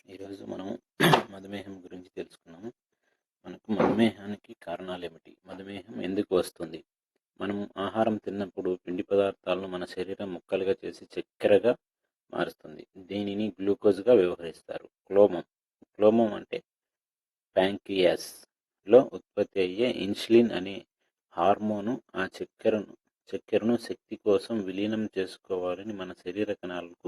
ఈరోజు మనం మధుమేహం గురించి తెలుసుకున్నాము. మనకు మధుమేహానికి కారణాలేమిటి? మధుమేహం ఎందుకు వస్తుంది? మనం ఆహారం తిన్నప్పుడు పిండి పదార్థాలను మన శరీరం ముక్కలుగా చేసి చక్కెరగా మారుస్తుంది. దీనిని గ్లూకోజ్‌గా వ్యవహరిస్తారు. క్లోమం అంటే ప్యాంక్రియాస్‌లో ఉత్పత్తి అయ్యే ఇన్సులిన్ అనే హార్మోను ఆ చక్కెరను శక్తి కోసం విలీనం చేసుకోవాలని మన శరీర కణాలకు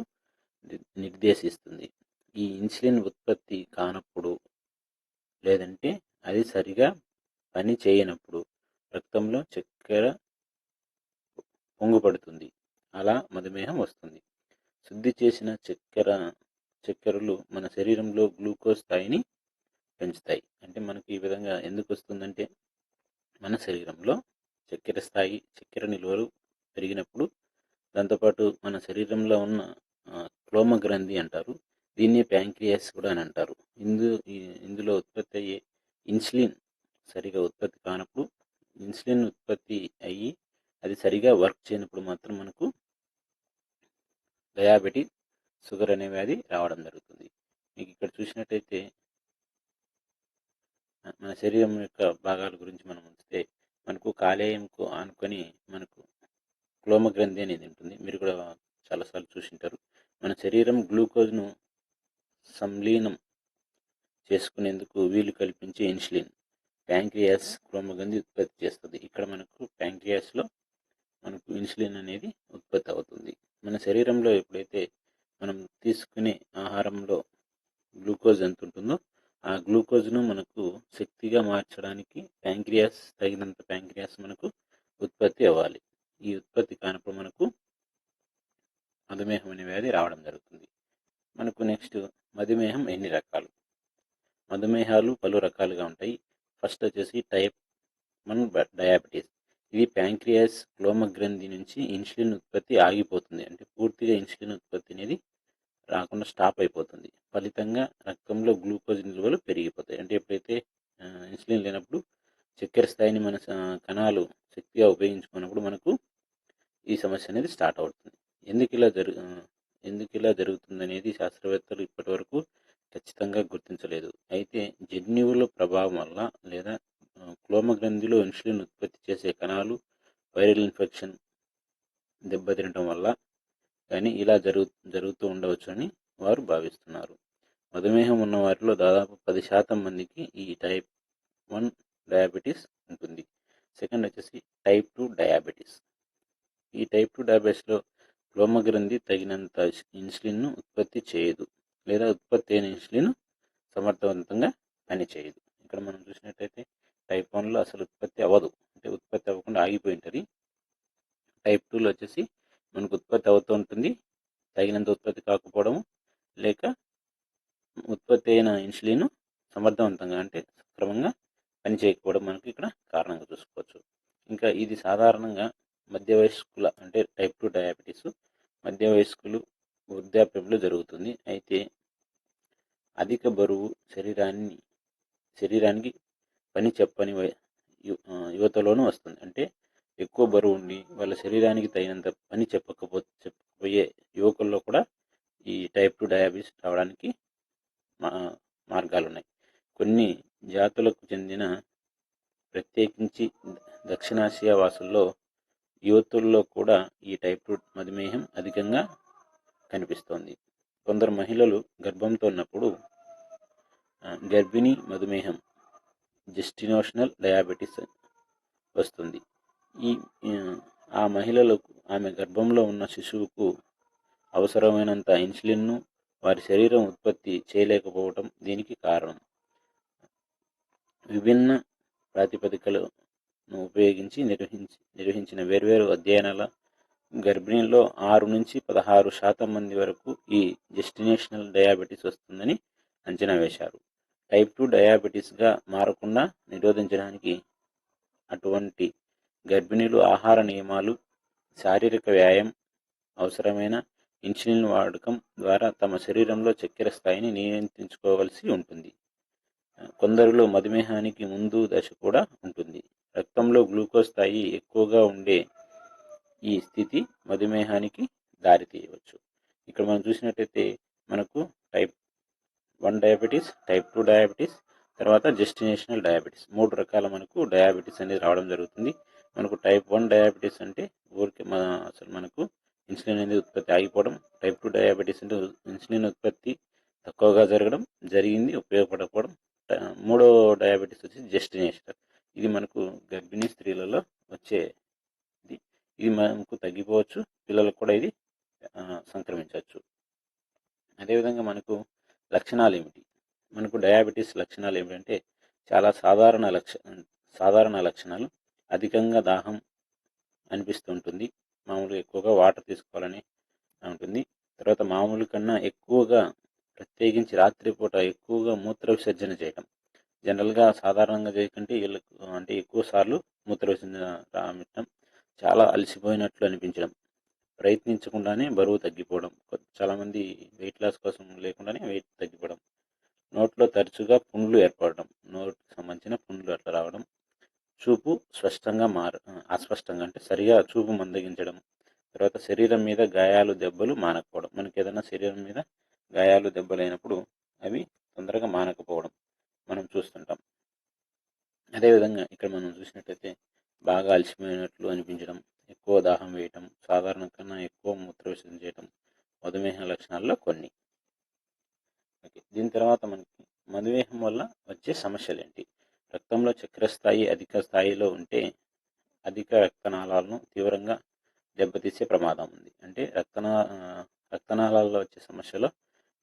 నిర్దేశిస్తుంది. ఈ ఇన్సులిన్ ఉత్పత్తి కానప్పుడు లేదంటే అది సరిగా పని చేయనప్పుడు రక్తంలో చక్కెర పొంగుపడుతుంది. అలా మధుమేహం వస్తుంది. శుద్ధి చేసిన చక్కెరలు మన శరీరంలో గ్లూకోజ్ స్థాయిని పెంచుతాయి. అంటే మనకు ఈ విధంగా ఎందుకు వస్తుందంటే మన శరీరంలో చక్కెర నిల్వలు పెరిగినప్పుడు దాంతోపాటు మన శరీరంలో ఉన్న క్లోమ గ్రంథి అంటారు. దీన్ని ప్యాంక్రియాస్ కూడా అని అంటారు. ఇందులో ఉత్పత్తి అయ్యే ఇన్సులిన్ సరిగా ఉత్పత్తి కానప్పుడు ఇన్సులిన్ ఉత్పత్తి అయ్యి అది సరిగా వర్క్ చేయనప్పుడు మాత్రం మనకు డయాబెటిక్ షుగర్ అనే వ్యాధి రావడం జరుగుతుంది. మీకు ఇక్కడ చూసినట్టయితే మన శరీరం యొక్క భాగాల గురించి మనం ఉంచితే మనకు కాలేయంకు ఆనుకొని మనకు క్లోమ గ్రంథి అనేది ఉంటుంది. మీరు కూడా చాలాసార్లు చూసింటారు. మన శరీరం గ్లూకోజ్ను సంలీనం చేసుకునేందుకు వీలు కల్పించే ఇన్సులిన్ ప్యాంక్రియాస్ క్లోమగ్రంథి ఉత్పత్తి చేస్తుంది. ఇక్కడ మనకు ప్యాంక్రియాస్లో మనకు ఇన్సులిన్ అనేది ఉత్పత్తి అవుతుంది. మన శరీరంలో ఎప్పుడైతే మనం తీసుకునే ఆహారంలో గ్లూకోజ్ ఎంత ఉంటుందో ఆ గ్లూకోజ్ను మనకు శక్తిగా మార్చడానికి తగినంత ప్యాంక్రియాస్ మనకు ఉత్పత్తి అవ్వాలి. ఈ ఉత్పత్తి కానప్పుడు మనకు మధుమేహం అనే వ్యాధి రావడం జరుగుతుంది. మనకు నెక్స్ట్ మధుమేహం ఎన్ని రకాలు? మధుమేహాలు పలు రకాలుగా ఉంటాయి. ఫస్ట్ వచ్చేసి టైప్ 1 డయాబెటీస్. ఇది ప్యాంక్రియాస్ క్లోమ గ్రంథి నుంచి ఇన్సులిన్ ఉత్పత్తి ఆగిపోతుంది. అంటే పూర్తిగా ఇన్సులిన్ ఉత్పత్తి అనేది రాకుండా స్టాప్ అయిపోతుంది. ఫలితంగా రక్తంలో గ్లూకోజ్ నిల్వలు పెరిగిపోతాయి. అంటే ఎప్పుడైతే ఇన్సులిన్ లేనప్పుడు చక్కెర స్థాయిని మన కణాలు శక్తిగా ఉపయోగించుకున్నప్పుడు మనకు ఈ సమస్య అనేది స్టార్ట్ అవుతుంది. ఎందుకు ఇలా జరుగుతుందనేది శాస్త్రవేత్తలు ఇప్పటి వరకు ఖచ్చితంగా గుర్తించలేదు. అయితే జన్యువుల ప్రభావం వల్ల లేదా క్లోమ గ్రంథిలో ఇన్సులిన్ ఉత్పత్తి చేసే కణాలు వైరల్ ఇన్ఫెక్షన్ దెబ్బతినటం వల్ల కానీ ఇలా జరుగుతూ ఉండవచ్చు అని వారు భావిస్తున్నారు. మధుమేహం ఉన్న వారిలో దాదాపు 10% మందికి ఈ టైప్ 1 డయాబెటీస్ ఉంటుంది. సెకండ్ వచ్చేసి టైప్ 2 డయాబెటీస్. ఈ టైప్ 2 డయాబెటీస్లో క్లోమ గ్రంథి తగినంత ఇన్సులిన్ను ఉత్పత్తి చేయదు లేదా ఉత్పత్తి అయిన ఇన్సులిన్ సమర్థవంతంగా పనిచేయదు. ఇక్కడ మనం చూసినట్టయితే టైప్ 1లో అసలు ఉత్పత్తి అవ్వదు. అంటే ఉత్పత్తి అవ్వకుండా ఆగిపోయి ఉంటుంది. టైప్ 2లో వచ్చేసి మనకు ఉత్పత్తి అవుతూ ఉంటుంది. తగినంత ఉత్పత్తి కాకపోవడం లేక ఉత్పత్తి అయిన ఇన్సులిన్ సమర్థవంతంగా అంటే సక్రమంగా పనిచేయకపోవడం మనకి ఇక్కడ కారణంగా చూసుకోవచ్చు. ఇంకా ఇది సాధారణంగా మధ్య వయస్కుల అంటే టైప్ 2 డయాబెటీస్ మధ్య వయస్కులు వృద్ధాప్యంలో జరుగుతుంది. అయితే అధిక బరువు శరీరానికి పని చెప్పని యువతలోనూ వస్తుంది. అంటే ఎక్కువ బరువు ఉండి వాళ్ళ శరీరానికి తగినంత పని చెప్పకపోయే యువకుల్లో కూడా ఈ టైప్ 2 డయాబెటీస్ రావడానికి మార్గాలు ఉన్నాయి. కొన్ని జాతులకు చెందిన ప్రత్యేకించి దక్షిణాసియా వాసుల్లో యువతుల్లో కూడా ఈ టైప్ 2 మధుమేహం అధికంగా కనిపిస్తోంది. కొందరు మహిళలు గర్భంతో ఉన్నప్పుడు గర్భిణీ మధుమేహం జెస్టిషనల్ డయాబెటీస్ వస్తుంది. ఆ మహిళలకు ఆమె గర్భంలో ఉన్న శిశువుకు అవసరమైనంత ఇన్సులిన్ను వారి శరీరం ఉత్పత్తి చేయలేకపోవటం దీనికి కారణం. విభిన్న ప్రాతిపదికలను ఉపయోగించి నిర్వహించిన వేర్వేరు అధ్యయనాల గర్భిణీల్లో 6-16% మంది వరకు ఈ జెస్టిషనల్ డయాబెటీస్ వస్తుందని అంచనా వేశారు. టైప్ 2 డయాబెటీస్గా మారకుండా నిరోధించడానికి అటువంటి గర్భిణీలు ఆహార నియమాలు, శారీరక వ్యాయామం, అవసరమైన ఇన్సులిన్ వాడకం ద్వారా తమ శరీరంలో చక్కెర స్థాయిని నియంత్రించుకోవలసి ఉంటుంది. కొందరిలో మధుమేహానికి ముందు దశ కూడా ఉంటుంది. రక్తంలో గ్లూకోజ్ స్థాయి ఎక్కువగా ఉండే ఈ స్థితి మధుమేహానికి దారితీయవచ్చు. ఇక్కడ మనం చూసినట్టయితే మనకు టైప్ 1 డయాబెటీస్, టైప్ 2 డయాబెటీస్, తర్వాత జెస్టినేషనల్ డయాబెటీస్. 3 రకాల మనకు డయాబెటీస్ అనేది రావడం జరుగుతుంది. మనకు టైప్ 1 డయాబెటీస్ అంటే ఊరికే అసలు మనకు ఇన్సులిన్ అనేది ఉత్పత్తి ఆగిపోవడం. టైప్ 2 డయాబెటీస్ అంటే ఇన్సులిన్ ఉత్పత్తి తక్కువగా జరిగింది ఉపయోగపడకపోవడం. మూడో డయాబెటీస్ వచ్చి జెస్టినేషనల్. ఇది మనకు గర్భిణీ స్త్రీలలో వచ్చేది. ఇది మనకు తగ్గిపోవచ్చు, పిల్లలకు కూడా ఇది సంక్రమించవచ్చు. అదేవిధంగా మనకు లక్షణాలు ఏమిటి? మనకు డయాబెటీస్ లక్షణాలు ఏమిటంటే చాలా సాధారణ లక్షణాలు. అధికంగా దాహం అనిపిస్తుంటుంది, మామూలుగా ఎక్కువగా వాటర్ తీసుకోవాలని ఉంటుంది. తర్వాత మామూలు కన్నా ఎక్కువగా, ప్రత్యేకించి రాత్రిపూట ఎక్కువగా మూత్ర విసర్జన చేయటం. జనరల్గా సాధారణంగా చేయకంటే వీళ్ళకు అంటే ఎక్కువ సార్లు మూత్ర విసర్జన రావటం. చాలా అలసిపోయినట్లు అనిపించడం, ప్రయత్నించకుండానే బరువు తగ్గిపోవడం. చాలామంది వెయిట్ లాస్ కోసం లేకుండానే వెయిట్ తగ్గిపోవడం. నోట్లో తరచుగా పుండ్లు ఏర్పడడం, నోటికి సంబంధించిన పుండ్లు అట్లా రావడం. చూపు స్పష్టంగా అస్పష్టంగా అంటే సరిగా చూపు మందగించడం. తర్వాత శరీరం మీద గాయాలు దెబ్బలు మానకపోవడం. మనకి ఏదైనా శరీరం మీద గాయాలు దెబ్బలు అయినప్పుడు అవి తొందరగా మానకపోవడం మనం చూస్తుంటాం. అదేవిధంగా ఇక్కడ మనం చూసినట్టయితే బాగా అలసిపోయినట్లు అనిపించడం, ఎక్కువ దాహం వేయటం, సాధారణ కన్నా ఎక్కువ మూత్ర విసర్జన చేయటం మధుమేహ లక్షణాల్లో కొన్ని. ఓకే, దీని తర్వాత మనకి మధుమేహం వల్ల వచ్చే సమస్యలు ఏంటి? రక్తంలో చక్కెర స్థాయి అధిక స్థాయిలో ఉంటే అధిక రక్తనాళాలను తీవ్రంగా దెబ్బతీసే ప్రమాదం ఉంది. అంటే రక్తనాళాల్లో వచ్చే సమస్యలో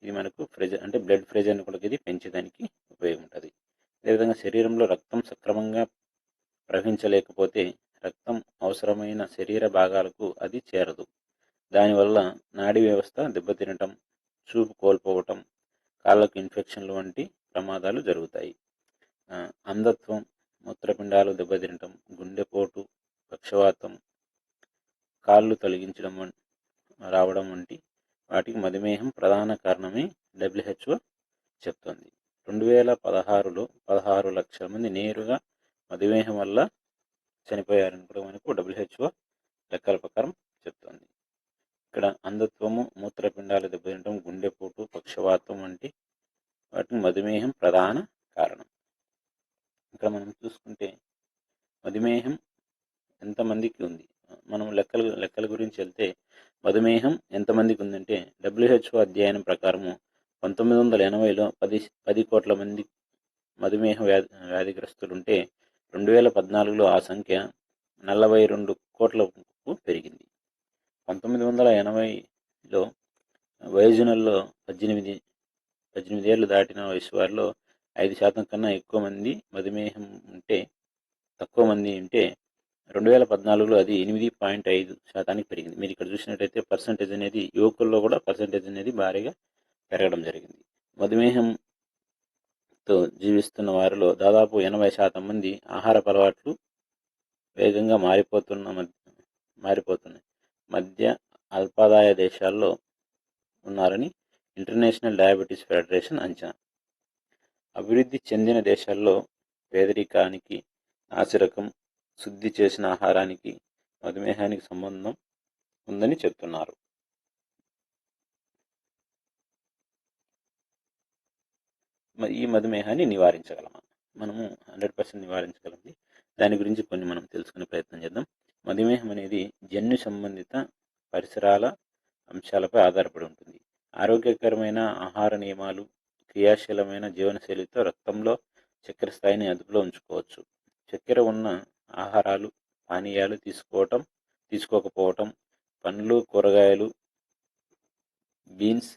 ఇది మనకు ప్రెజర్ అంటే బ్లడ్ ప్రెజర్ని కూడా ఇది పెంచడానికి ఉపయోగం ఉంటుంది. అదేవిధంగా శరీరంలో రక్తం సక్రమంగా ప్రవహించలేకపోతే రక్తం అవసరమైన శరీర భాగాలకు అది చేరదు. దానివల్ల నాడీ వ్యవస్థ దెబ్బతినటం, చూపు కోల్పోవటం, కాళ్ళకు ఇన్ఫెక్షన్లు వంటి ప్రమాదాలు జరుగుతాయి. అంధత్వం, మూత్రపిండాలు దెబ్బతినటం, గుండెపోటు, పక్షవాతం, కాళ్ళు తొలగించడం రావడం వంటి వాటికి మధుమేహం ప్రధాన కారణమని WHO చెప్తోంది. 2016లో 16 లక్షల మంది నేరుగా మధుమేహం వల్ల చనిపోయారని కూడా మనకు WHO లెక్కల ప్రకారం చెప్తోంది. ఇక్కడ అంధత్వము, మూత్రపిండాలు దెబ్బతినటం, గుండెపోటు, పక్షవాతం వంటి వాటికి మధుమేహం ప్రధాన కారణం. ఇక్కడ మనం చూసుకుంటే మధుమేహం ఎంతమందికి ఉంది? మనం లెక్కల గురించి వెళ్తే మధుమేహం ఎంతమందికి ఉందంటే WHO అధ్యయనం ప్రకారము 1980లో 10 కోట్ల మంది మధుమేహ వ్యాధిగ్రస్తులుంటే 2014లో ఆ సంఖ్య 42 కోట్లకు పెరిగింది. 1980లో వయోజనుల్లో 18 ఏళ్ళు దాటిన వయసు వారిలో 5% కన్నా ఎక్కువ మంది మధుమేహం ఉంటే, తక్కువ మంది ఉంటే 2014లో అది 8.5% పెరిగింది. మీరు ఇక్కడ చూసినట్టయితే పర్సంటేజ్ అనేది యువకుల్లో కూడా పర్సంటేజ్ అనేది భారీగా పెరగడం జరిగింది. మధుమేహంతో జీవిస్తున్న వారిలో దాదాపు 80% మంది ఆహారపు అలవాట్లు వేగంగా మారిపోతున్నాయి. మధ్య అల్పాదాయ దేశాల్లో ఉన్నారని ఇంటర్నేషనల్ డయాబెటీస్ ఫెడరేషన్ అంచనా. అభివృద్ధి చెందిన దేశాల్లో పేదరికానికి, నాసిరకం, శుద్ధి చేసిన ఆహారానికి మధుమేహానికి సంబంధం ఉందని చెప్తున్నారు. ఈ మధుమేహాన్ని నివారించగలమా? మనము 100% నివారించగలండి. దాని గురించి కొన్ని మనం తెలుసుకునే ప్రయత్నం చేద్దాం. మధుమేహం అనేది జన్యు సంబంధిత పరిసరాల అంశాలపై ఆధారపడి ఉంటుంది. ఆరోగ్యకరమైన ఆహార నియమాలు, క్రియాశీలమైన జీవనశైలితో రక్తంలో చక్కెర స్థాయిని అదుపులో ఉంచుకోవచ్చు. చక్కెర ఉన్న ఆహారాలు, పానీయాలు తీసుకోకపోవటం, పండ్లు, కూరగాయలు, బీన్స్,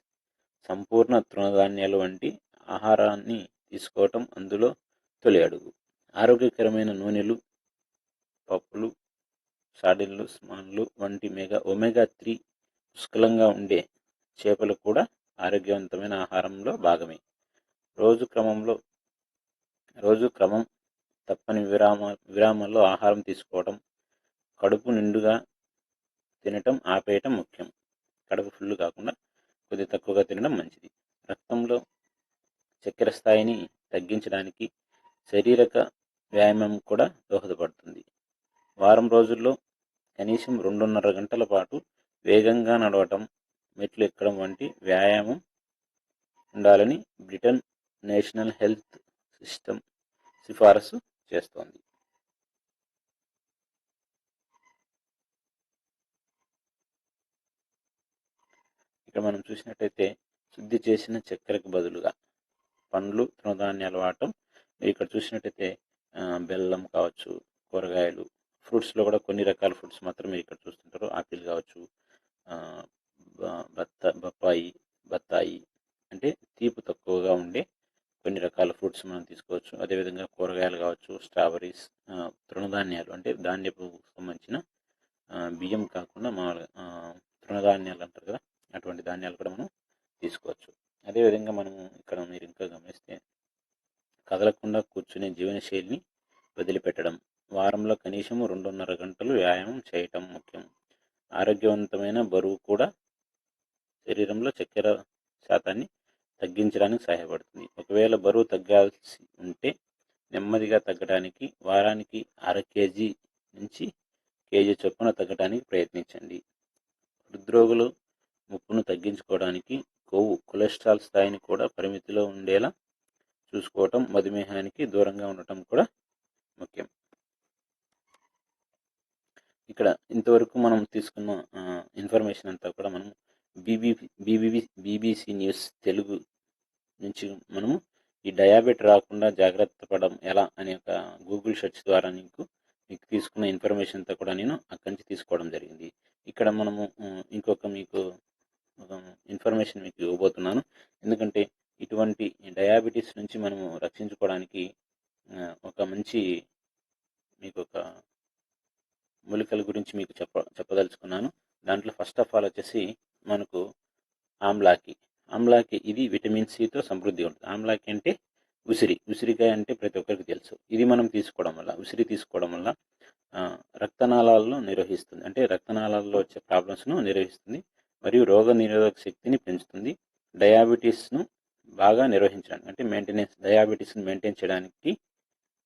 సంపూర్ణ తృణధాన్యాలు వంటి ఆహారాన్ని తీసుకోవటం అందులో తొలి అడుగు. ఆరోగ్యకరమైన నూనెలు, పప్పులు, సార్డిన్లు, స్మాన్లు వంటి ఒమేగా 3 పుష్కలంగా ఉండే చేపలు కూడా ఆరోగ్యవంతమైన ఆహారంలో భాగమే. రోజు క్రమం తప్పని విరామాల్లో ఆహారం తీసుకోవటం, కడుపు నిండుగా తినటం ఆపేయటం ముఖ్యం. కడుపు ఫుల్ కాకుండా కొద్ది తక్కువగా తినడం మంచిది. రక్తంలో చక్కెర స్థాయిని తగ్గించడానికి శారీరక వ్యాయామం కూడా దోహదపడుతుంది. వారం రోజుల్లో కనీసం 2.5 గంటల పాటు వేగంగా నడవటం, మెట్లు ఎక్కడం వంటి వ్యాయామం ఉండాలని బ్రిటన్ నేషనల్ హెల్త్ సిస్టమ్ సిఫారసు చేస్తోంది. ఇక్కడ మనం చూసినట్టయితే శుద్ధి చేసిన చక్కెరకు బదులుగా పండ్లు, తృణధాన్యాలు వాడటం. మీరు ఇక్కడ చూసినట్టయితే బెల్లం కావచ్చు, కూరగాయలు, ఫ్రూట్స్లో కూడా కొన్ని రకాల ఫ్రూట్స్ మాత్రం మీరు ఇక్కడ చూస్తుంటారు. ఆపిల్ కావచ్చు, బత్తాయి అంటే తీపి తక్కువగా ఉండే కొన్ని రకాల ఫ్రూట్స్ మనం తీసుకోవచ్చు. అదేవిధంగా కూరగాయలు కావచ్చు, స్ట్రాబెర్రీస్, తృణధాన్యాలు అంటే ధాన్యపు సంబంధించిన బియ్యం కాకుండా మామూలుగా తృణధాన్యాలు అంటారు కదా, అటువంటి ధాన్యాలు కూడా మనం తీసుకోవచ్చు. అదేవిధంగా మనము ఇక్కడ మీరు ఇంకా గమనిస్తే కదలకుండా కూర్చునే జీవనశైలిని వదిలిపెట్టడం, వారంలో కనీసం 2.5 గంటలు వ్యాయామం చేయటం ముఖ్యం. ఆరోగ్యవంతమైన బరువు కూడా శరీరంలో చక్కెర శాతాన్ని తగ్గించడానికి సహాయపడుతుంది. ఒకవేళ బరువు తగ్గాల్సి ఉంటే నెమ్మదిగా తగ్గడానికి వారానికి 1/2 కేజీ నుంచి కేజీ చొప్పున తగ్గడానికి ప్రయత్నించండి. హృద్రోగులు ముప్పును తగ్గించుకోవడానికి కొలెస్ట్రాల్ స్థాయిని కూడా పరిమితిలో ఉండేలా చూసుకోవటం, మధుమేహానికి దూరంగా ఉండటం కూడా ముఖ్యం. ఇక్కడ ఇంతవరకు మనం తీసుకున్న ఇన్ఫర్మేషన్ అంతా కూడా మనం బీబీసీ న్యూస్ తెలుగు నుంచి మనము ఈ డయాబెట్ రాకుండా జాగ్రత్త పడడం ఎలా అనే ఒక గూగుల్ సెర్చ్ ద్వారా మీకు తీసుకున్న ఇన్ఫర్మేషన్ అంతా కూడా నేను అక్కడి నుంచి తీసుకోవడం జరిగింది. ఇక్కడ మనము ఇంకొక మీకు ఇన్ఫర్మేషన్ మీకు ఇవ్వబోతున్నాను. ఎందుకంటే ఇటువంటి డయాబెటీస్ నుంచి మనము రక్షించుకోవడానికి ఒక మంచి మీకు ఒక మూలికల గురించి మీకు చెప్పదలుచుకున్నాను. దాంట్లో ఫస్ట్ ఆఫ్ ఆల్ వచ్చేసి మనకు ఆమ్లాకి ఇది విటమిన్ సితో సమృద్ధి ఉంటుంది. ఆమ్లాకి అంటే ఉసిరికాయ అంటే ప్రతి ఒక్కరికి తెలుసు. ఇది మనం ఉసిరి తీసుకోవడం వల్ల రక్తనాళాలను నిర్వహిస్తుంది, అంటే రక్తనాళాల్లో వచ్చే ప్రాబ్లమ్స్ను నిర్వహిస్తుంది మరియు రోగ నిరోధక శక్తిని పెంచుతుంది. డయాబెటీస్ను బాగా నిర్వహించడానికి అంటే డయాబెటీస్ని మెయింటైన్ చేయడానికి,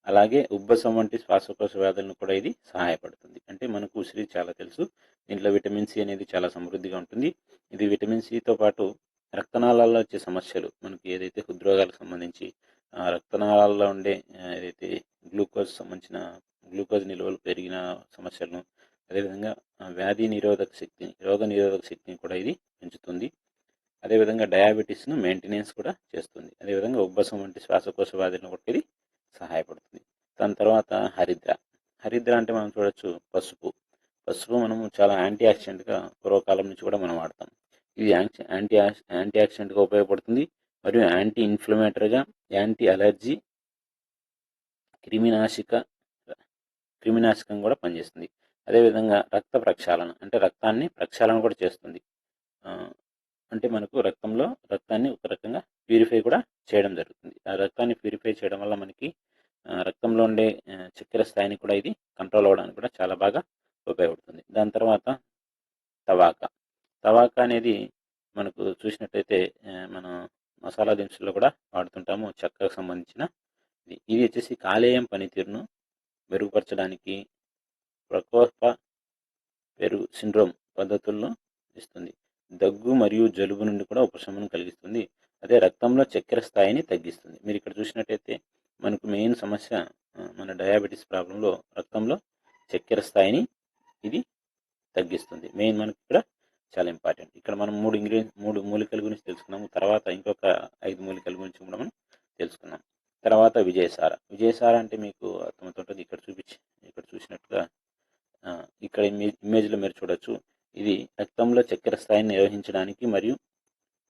అలాగే ఉబ్బసం వంటి శ్వాసకోశ వ్యాధులను కూడా ఇది సహాయపడుతుంది. అంటే మనకు ఉసిరి చాలా తెలుసు, దీంట్లో విటమిన్ సి అనేది చాలా సమృద్ధిగా ఉంటుంది. ఇది విటమిన్ సితో పాటు రక్తనాళాల్లో వచ్చే సమస్యలు, మనకి ఏదైతే హృద్రోగాలకు సంబంధించి రక్తనాళాల్లో ఉండే ఏదైతే గ్లూకోజ్ నిల్వలు పెరిగిన సమస్యలను, అదేవిధంగా రోగ నిరోధక శక్తిని కూడా ఇది పెంచుతుంది. అదేవిధంగా డయాబెటీస్ను మెయింటెనెన్స్ కూడా చేస్తుంది. అదేవిధంగా ఉబ్బసం వంటి శ్వాసకోశ వ్యాధులను కూడా ఇది సహాయపడుతుంది. దాని తర్వాత హరిద్ర అంటే మనం చూడొచ్చు పసుపు మనము చాలా యాంటీ ఆక్సిడెంట్గా పూర్వకాలం నుంచి కూడా మనం వాడతాం. ఇది యాంటీ ఆక్సిడెంట్గా ఉపయోగపడుతుంది మరియు యాంటీ ఇన్ఫ్లమేటరీగా, యాంటీ అలర్జీ, క్రిమినాశకం కూడా పనిచేస్తుంది. అదేవిధంగా రక్త ప్రక్షాళన అంటే రక్తాన్ని ప్రక్షాళన కూడా చేస్తుంది. అంటే మనకు రక్తాన్ని ఒక రకంగా ప్యూరిఫై కూడా చేయడం జరుగుతుంది. ఆ రక్తాన్ని ప్యూరిఫై చేయడం వల్ల మనకి రక్తంలో ఉండే చక్కెర స్థాయిని కూడా ఇది కంట్రోల్ అవ్వడానికి కూడా చాలా బాగా ఉపయోగపడుతుంది. దాని తర్వాత తవాకా అనేది మనకు చూసినట్టయితే మన మసాలా దినుసుల్లో కూడా వాడుతుంటాము. చెక్కకు సంబంధించిన ఇది వచ్చేసి కాలేయం పనితీరును మెరుగుపరచడానికి, ప్రకోప పెరుగు సిండ్రోమ్ పద్ధతులను ఇస్తుంది. దగ్గు మరియు జలుబు నుండి కూడా ఉపశమనం కలిగిస్తుంది. అదే రక్తంలో చక్కెర స్థాయిని తగ్గిస్తుంది. మీరు ఇక్కడ చూసినట్టయితే మనకు మెయిన్ సమస్య మన డయాబెటీస్ ప్రాబ్లంలో రక్తంలో చక్కెర స్థాయిని ఇది తగ్గిస్తుంది. మెయిన్ మనకి ఇక్కడ చాలా ఇంపార్టెంట్. ఇక్కడ మనం 3 మూలికల గురించి తెలుసుకున్నాము. తర్వాత ఇంకొక 5 మూలికల గురించి కూడా మనం తెలుసుకున్నాం. తర్వాత విజయసార అంటే మీకు అర్థమవుతుంటుంది. ఇక్కడ చూసినట్టుగా ఇక్కడ ఇమేజ్లో మీరు చూడొచ్చు. ఇది రక్తంలో చక్కెర స్థాయిని నిర్వహించడానికి మరియు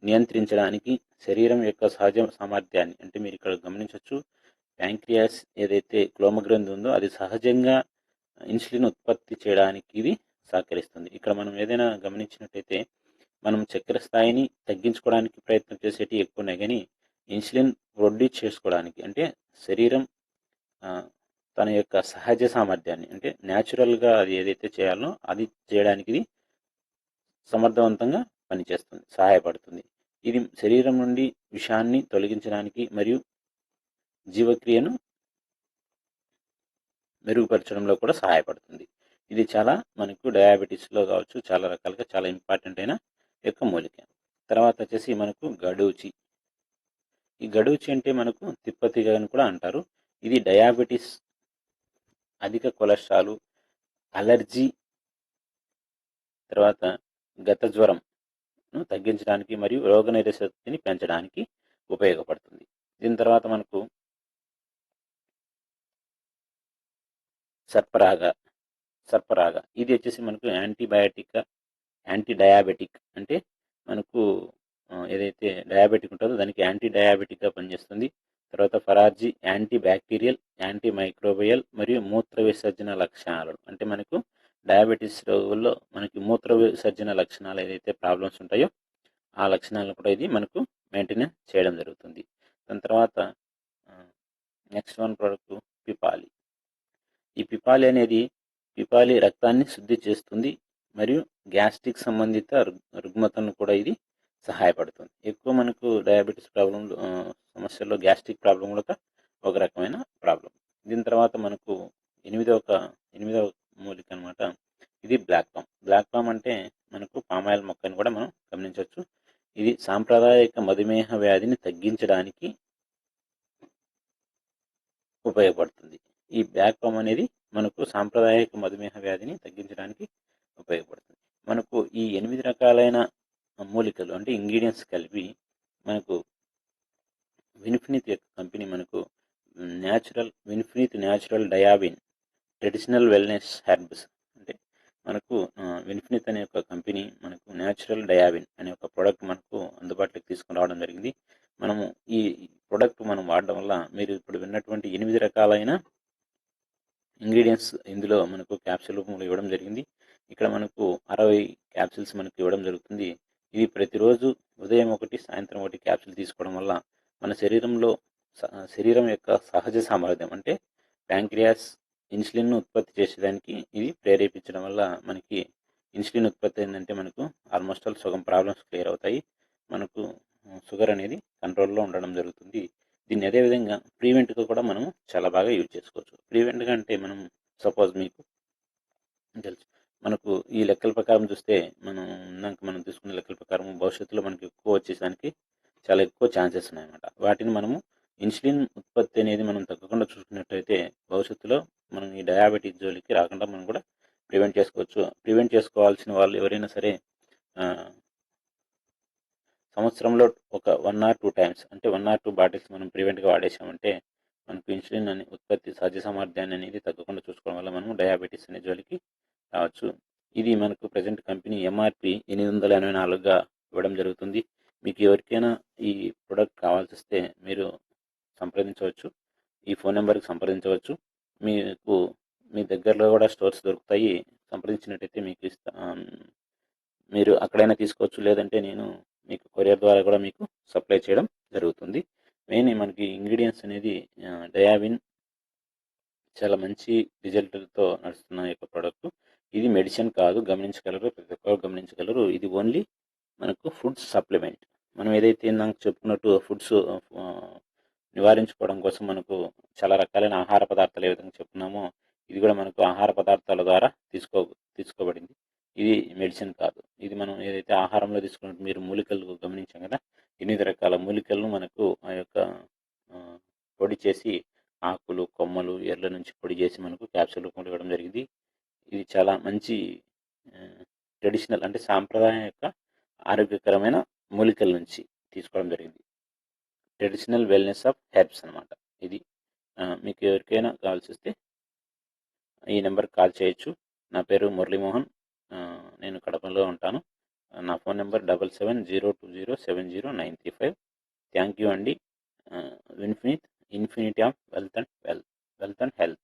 నియంత్రించడానికి శరీరం యొక్క సహజ సామర్థ్యాన్ని, అంటే మీరు ఇక్కడ గమనించవచ్చు, ప్యాంక్రియాస్ ఏదైతే క్లోమగ్రంథి ఉందో అది సహజంగా ఇన్సులిన్ ఉత్పత్తి చేయడానికి ఇది సహకరిస్తుంది. ఇక్కడ మనం ఏదైనా గమనించినట్టయితే మనం చక్కెర స్థాయిని తగ్గించుకోవడానికి ప్రయత్నం చేసేటి ఎక్కువ ఉన్నాయి, కానీ ఇన్సులిన్ ప్రొడ్యూస్ చేసుకోవడానికి అంటే శరీరం తన యొక్క సహజ సామర్థ్యాన్ని అంటే న్యాచురల్గా అది ఏదైతే చేయాలో అది చేయడానికి ఇది సమర్థవంతంగా పనిచేస్తుంది, సహాయపడుతుంది. ఇది శరీరం నుండి విషాన్ని తొలగించడానికి మరియు జీవక్రియను మెరుగుపరచడంలో కూడా సహాయపడుతుంది. ఇది చాలా మనకు డయాబెటీస్లో కావచ్చు చాలా రకాలుగా చాలా ఇంపార్టెంట్ అయిన యొక్క మూలిక. తర్వాత వచ్చేసి మనకు గడూచి. ఈ గడూచి అంటే మనకు తిప్పతిగ అని కూడా అంటారు. ఇది డయాబెటిస్, అధిక కొలెస్ట్రాల్, అలర్జీ, తర్వాత గత జ్వరంను తగ్గించడానికి మరియు రోగనిరోధక శక్తిని పెంచడానికి ఉపయోగపడుతుంది. దీని తర్వాత మనకు సర్పరాగ ఇది వచ్చేసి మనకు యాంటీ డయాబెటిక్ అంటే మనకు ఏదైతే డయాబెటిక్ ఉంటుందో దానికి యాంటీ డయాబెటిక్గా పనిచేస్తుంది. తర్వాత ఫరార్జీ యాంటీ బ్యాక్టీరియల్, యాంటీ మైక్రోబియల్ మరియు మూత్ర విసర్జన లక్షణాలు అంటే మనకు డయాబెటీస్ రోగుల్లో మనకి మూత్ర విసర్జన లక్షణాలు ఏదైతే ప్రాబ్లమ్స్ ఉంటాయో ఆ లక్షణాలను కూడా ఇది మనకు మెయింటైన్ చేయడం జరుగుతుంది. దాని తర్వాత నెక్స్ట్ వన్ ప్రోడక్ట్ పిపాలి. ఈ పిపాలి అనేది రక్తాన్ని శుద్ధి చేస్తుంది మరియు గ్యాస్ట్రిక్ సంబంధిత రుగ్మతను కూడా ఇది సహాయపడుతుంది. ఎక్కువ మనకు డయాబెటీస్ ప్రాబ్లం సమస్యల్లో గ్యాస్ట్రిక్ ప్రాబ్లం కూడా ఒక రకమైన ప్రాబ్లం. దీని తర్వాత మనకు ఎనిమిదవ మూలిక అనమాట. ఇది బ్లాక్ పామ్ అంటే మనకు పామాయిల్ మొక్క అని కూడా మనం గమనించవచ్చు. ఇది సాంప్రదాయక మధుమేహ వ్యాధిని తగ్గించడానికి ఉపయోగపడుతుంది. ఈ బ్లాక్ పామ్ అనేది మనకు సాంప్రదాయక మధుమేహ వ్యాధిని తగ్గించడానికి ఉపయోగపడుతుంది. మనకు ఈ 8 రకాలైన మూలికలు అంటే ఇంగ్రీడియంట్స్ కలిపి మనకు విన్ఫినిత్ యొక్క కంపెనీ మనకు విన్ఫినిత్ న్యాచురల్ డయాబిన్ ట్రెడిషనల్ వెల్నెస్ హెర్బ్స్ అంటే మనకు విన్ఫినిత్ అనే ఒక కంపెనీ మనకు న్యాచురల్ డయాబిన్ అనే ఒక ప్రోడక్ట్ మనకు అందుబాటులోకి తీసుకుని రావడం జరిగింది. మనము ఈ ప్రోడక్ట్ మనం వాడడం వల్ల మీరు ఇప్పుడు విన్నటువంటి 8 రకాలైన ఇంగ్రీడియంట్స్ ఇందులో మనకు క్యాప్సూల్ రూపంలో ఇవ్వడం జరిగింది. ఇక్కడ మనకు 60 క్యాప్సూల్స్ మనకు ఇవ్వడం జరుగుతుంది. ఇది ప్రతిరోజు ఉదయం ఒకటి, సాయంత్రం ఒకటి క్యాప్సూల్ తీసుకోవడం వల్ల మన శరీరం యొక్క సహజ సామర్థ్యం అంటే ప్యాంక్రియాస్ ఇన్సులిన్ను ఉత్పత్తి చేసేదానికి ఇది ప్రేరేపించడం వల్ల మనకి ఇన్సులిన్ ఉత్పత్తి అయిందంటే మనకు ఆల్మోస్ట్ ఆల్ సగం ప్రాబ్లమ్స్ క్లియర్ అవుతాయి. మనకు షుగర్ అనేది కంట్రోల్లో ఉండడం జరుగుతుంది. దీన్ని అదేవిధంగా ప్రివెంట్గా కూడా మనం చాలా బాగా యూజ్ చేసుకోవచ్చు. ప్రివెంట్గా అంటే మనం సపోజ్ మీకు తెలుసు మనకు ఈ లెక్కల ప్రకారం చూస్తే మనం తీసుకునే లెక్కల ప్రకారం భవిష్యత్తులో మనకి ఎక్కువ వచ్చేసానికి చాలా ఎక్కువ ఛాన్సెస్ ఉన్నాయన్నమాట. వాటిని మనము ఇన్సులిన్ ఉత్పత్తి అనేది మనం తగ్గకుండా చూసుకున్నట్టయితే భవిష్యత్తులో మనం ఈ డయాబెటిక్ జోలికి రాకుండా మనం కూడా ప్రివెంట్ చేసుకోవచ్చు. ప్రివెంట్ చేసుకోవాల్సిన వాళ్ళు ఎవరైనా సరే సంవత్సరంలో ఒక 1 or 2 టైమ్స్ అంటే 1 or 2 బాటిల్స్ మనం ప్రివెంట్గా వాడేసామంటే మనకు ఇన్సులిన్ అనే ఉత్పత్తి సహజ సామర్థ్యాన్ని అనేది తగ్గకుండా చూసుకోవడం వల్ల మనం డయాబెటీస్ అనే జోలికి రావచ్చు. ఇది మనకు ప్రజెంట్ కంపెనీ ఎంఆర్పి 884గా ఇవ్వడం జరుగుతుంది. మీకు ఎవరికైనా ఈ ప్రోడక్ట్ కావాల్సి వస్తే మీరు సంప్రదించవచ్చు. ఈ ఫోన్ నెంబర్కి సంప్రదించవచ్చు. మీకు మీ దగ్గరలో కూడా స్టోర్స్ దొరుకుతాయి. సంప్రదించినట్టయితే మీకు మీరు అక్కడైనా తీసుకోవచ్చు. లేదంటే నేను మీకు కొరియర్ ద్వారా కూడా మీకు సప్లై చేయడం జరుగుతుంది. మెయిన్ మనకి ఇంగ్రీడియంట్స్ అనేది డయాబిన్ చాలా మంచి రిజల్ట్తో నడుస్తున్న యొక్క ప్రోడక్ట్. ఇది మెడిసిన్ కాదు, గమనించగలరు, ప్రతి ఒక్కరు గమనించగలరు. ఇది ఓన్లీ మనకు ఫుడ్ సప్లిమెంట్. మనం ఏదైతే నాకు చెప్పుకున్నట్టు ఫుడ్స్ నివారించుకోవడం కోసం మనకు చాలా రకాలైన ఆహార పదార్థాలు ఏ విధంగా చెప్పుకున్నామో ఇది కూడా మనకు ఆహార పదార్థాల ద్వారా తీసుకోబడింది. ఇది మెడిసిన్ కాదు. ఇది మనం ఏదైతే ఆహారంలో తీసుకున్నట్టు మీరు మూలికలు గమనించాం కదా, 8 రకాల మూలికలను మనకు ఆ యొక్క పొడి చేసి ఆకులు, కొమ్మలు, ఎర్ల నుంచి పొడి చేసి మనకు క్యాప్సూల్ రూపంలో ఇవ్వడం జరిగింది. ఇది చాలా మంచి ట్రెడిషనల్ అంటే సాంప్రదాయం యొక్క ఆరోగ్యకరమైన మూలికల నుంచి తీసుకోవడం జరిగింది. ట్రెడిషనల్ వెల్నెస్ ఆఫ్ హెర్బ్స్ అనమాట. ఇది మీకు ఎవరికైనా కావాల్సి వస్తే ఈ నెంబర్కి కాల్ చేయొచ్చు. నా పేరు మురళీమోహన్. నేను కడపలో ఉంటాను. నా ఫోన్ నెంబర్ 7702070935. థ్యాంక్ యూ అండి. Infinity of wealth and health.